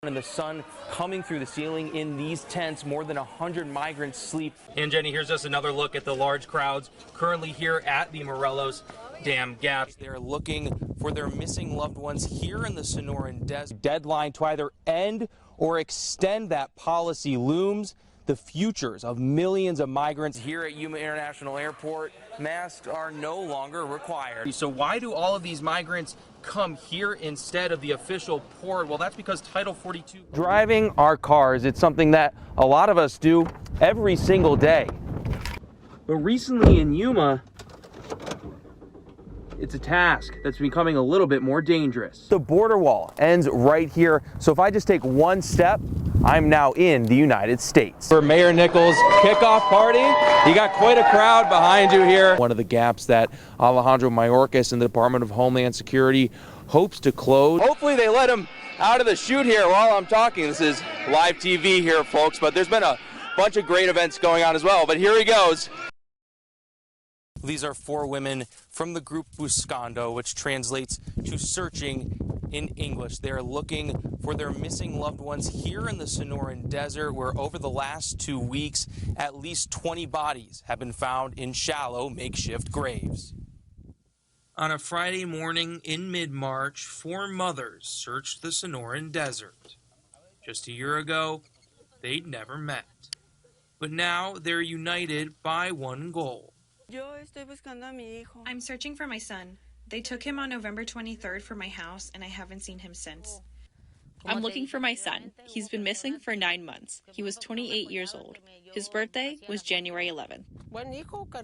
And the sun coming through the ceiling in these tents. More than 100 migrants sleep. And Jenny, here's just another look at the large crowds currently here at the Morelos Dam Gap. They're looking for their missing loved ones here in the Sonoran Desert. Deadline to either end or extend that policy looms. The futures of millions of migrants here at Yuma International Airport. Masks are no longer required. So why do all of these migrants come here instead of the official port? Well, that's because Title 42. Driving our cars, it's something that a lot of us do every single day. But recently in Yuma, it's a task that's becoming a little bit more dangerous. The border wall ends right here. So if I just take one step, I'm now in the United States. For Mayor Nichols' kickoff party, you got quite a crowd behind you here. One of the gaps that Alejandro Mayorkas and the Department of Homeland Security hopes to close. Hopefully they let him out of the chute here while I'm talking. This is live TV here, folks, but there's been a bunch of great events going on as well. But here he goes. These are 4 women from the group Buscando, which translates to searching in English. They're looking for their missing loved ones here in the Sonoran Desert, where over the last 2 weeks, at least 20 bodies have been found in shallow makeshift graves. On a Friday morning in mid-March, 4 mothers searched the Sonoran Desert. Just a year ago, they'd never met. But now they're united by one goal. I'm searching for my son. They took him on November 23rd from my house, and I haven't seen him since. I'm looking for my son. He's been missing for 9 months. He was 28 years old. His birthday was January 11th.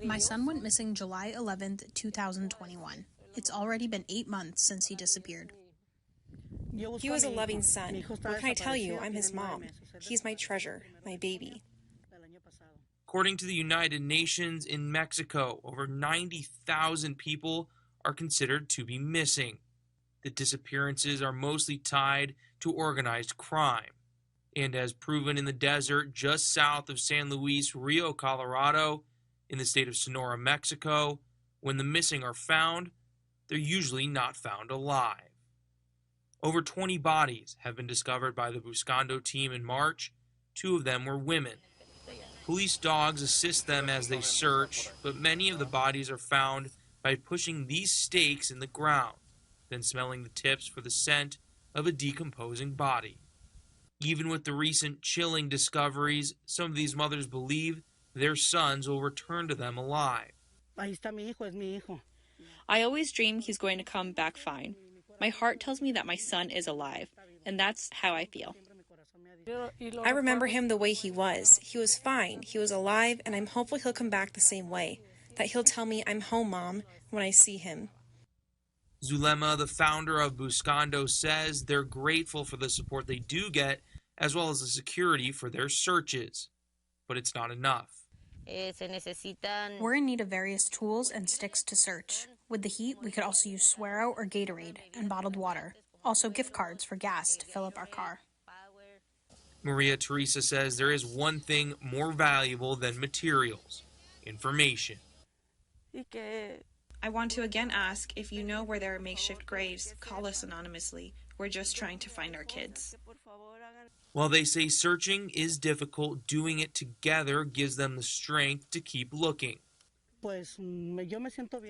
My son went missing July 11th, 2021. It's already been 8 months since he disappeared. He was a loving son. What can I tell you? I'm his mom. He's my treasure, my baby. According to the United Nations, in Mexico, over 90,000 people are considered to be missing. The disappearances are mostly tied to organized crime. And as proven in the desert just south of San Luis Rio, Colorado, in the state of Sonora, Mexico, when the missing are found, they're usually not found alive. Over 20 bodies have been discovered by the Buscando team in March. 2 of them were women. Police dogs assist them as they search, but many of the bodies are found by pushing these stakes in the ground, then smelling the tips for the scent of a decomposing body. Even with the recent chilling discoveries, some of these mothers believe their sons will return to them alive. I always dream he's going to come back fine. My heart tells me that my son is alive, and that's how I feel. I remember him the way he was. He was fine. He was alive, and I'm hopeful he'll come back the same way. That he'll tell me, "I'm home, Mom," when I see him. Zulema, the founder of Buscando, says they're grateful for the support they do get, as well as the security for their searches. But it's not enough. We're in need of various tools and sticks to search. With the heat, we could also use Suero or Gatorade and bottled water. Also gift cards for gas to fill up our car. Maria Teresa says there is one thing more valuable than materials: information. I want to again ask, if you know where there are makeshift graves, call us anonymously. We're just trying to find our kids. While they say searching is difficult, doing it together gives them the strength to keep looking.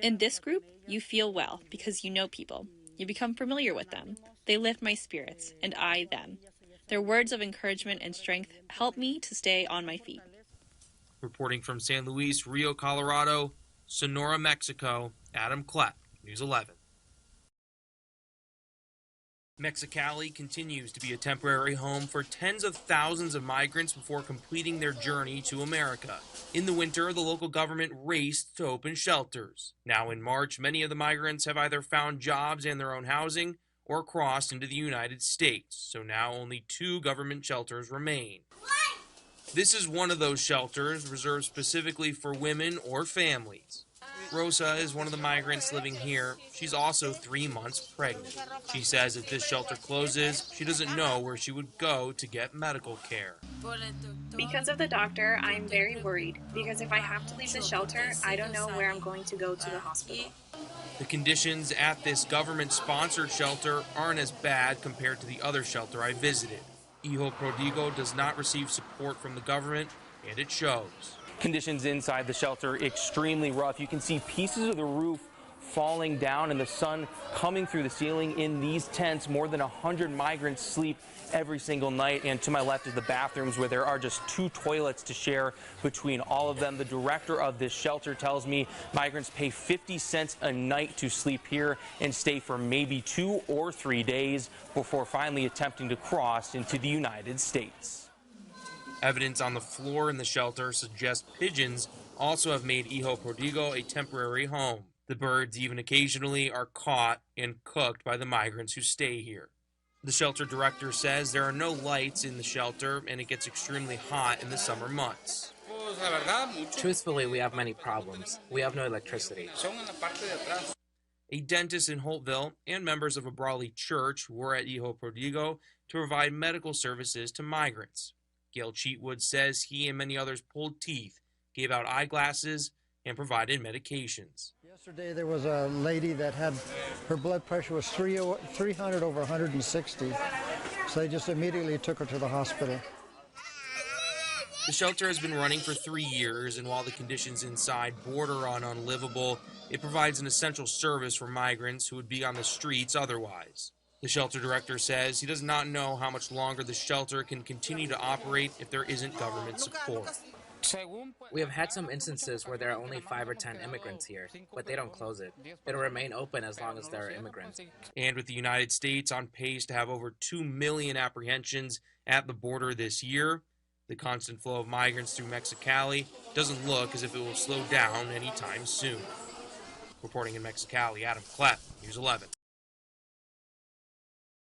In this group, you feel well because you know people. You become familiar with them. They lift my spirits, and I them. Their words of encouragement and strength help me to stay on my feet. Reporting from San Luis Rio, Colorado, Sonora, Mexico, Adam Klepp, News 11. Mexicali continues to be a temporary home for tens of thousands of migrants before completing their journey to America. In the winter, the local government raced to open shelters. Now in March, many of the migrants have either found jobs and their own housing or crossed into the United States, so now only 2 government shelters remain. This is one of those shelters reserved specifically for women or families. Rosa is one of the migrants living here. She's also 3 months pregnant. She says if this shelter closes, she doesn't know where she would go to get medical care. Because of the doctor, I'm very worried, because if I have to leave the shelter, I don't know where I'm going to go to the hospital. The conditions at this government-sponsored shelter aren't as bad compared to the other shelter I visited. Hijo Prodigo does not receive support from the government, and it shows. Conditions inside the shelter extremely rough. You can see pieces of the roof falling down and the sun coming through the ceiling in these tents. More than 100 migrants sleep every single night, and to my left is the bathrooms where there are just 2 toilets to share between all of them. The director of this shelter tells me migrants pay 50 cents a night to sleep here and stay for maybe 2 or 3 days before finally attempting to cross into the United States. Evidence on the floor in the shelter suggests pigeons also have made Hijo Prodigo a temporary home. The birds even occasionally are caught and cooked by the migrants who stay here. The shelter director says there are no lights in the shelter and it gets extremely hot in the summer months. Truthfully, we have many problems. We have no electricity. A dentist in Holtville and members of a Brawley church were at Hijo Prodigo to provide medical services to migrants. Gail Cheatwood says he and many others pulled teeth, gave out eyeglasses, and provided medications. Yesterday there was a lady that had, her blood pressure was 300 over 160, so they just immediately took her to the hospital. The shelter has been running for 3 years, and while the conditions inside border on unlivable, it provides an essential service for migrants who would be on the streets otherwise. The shelter director says he does not know how much longer the shelter can continue to operate if there isn't government support. We have had some instances where there are only 5 or 10 immigrants here, but they don't close it. It'll remain open as long as there are immigrants. And with the United States on pace to have over 2 million apprehensions at the border this year, the constant flow of migrants through Mexicali doesn't look as if it will slow down anytime soon. Reporting in Mexicali, Adam Klepp, News 11.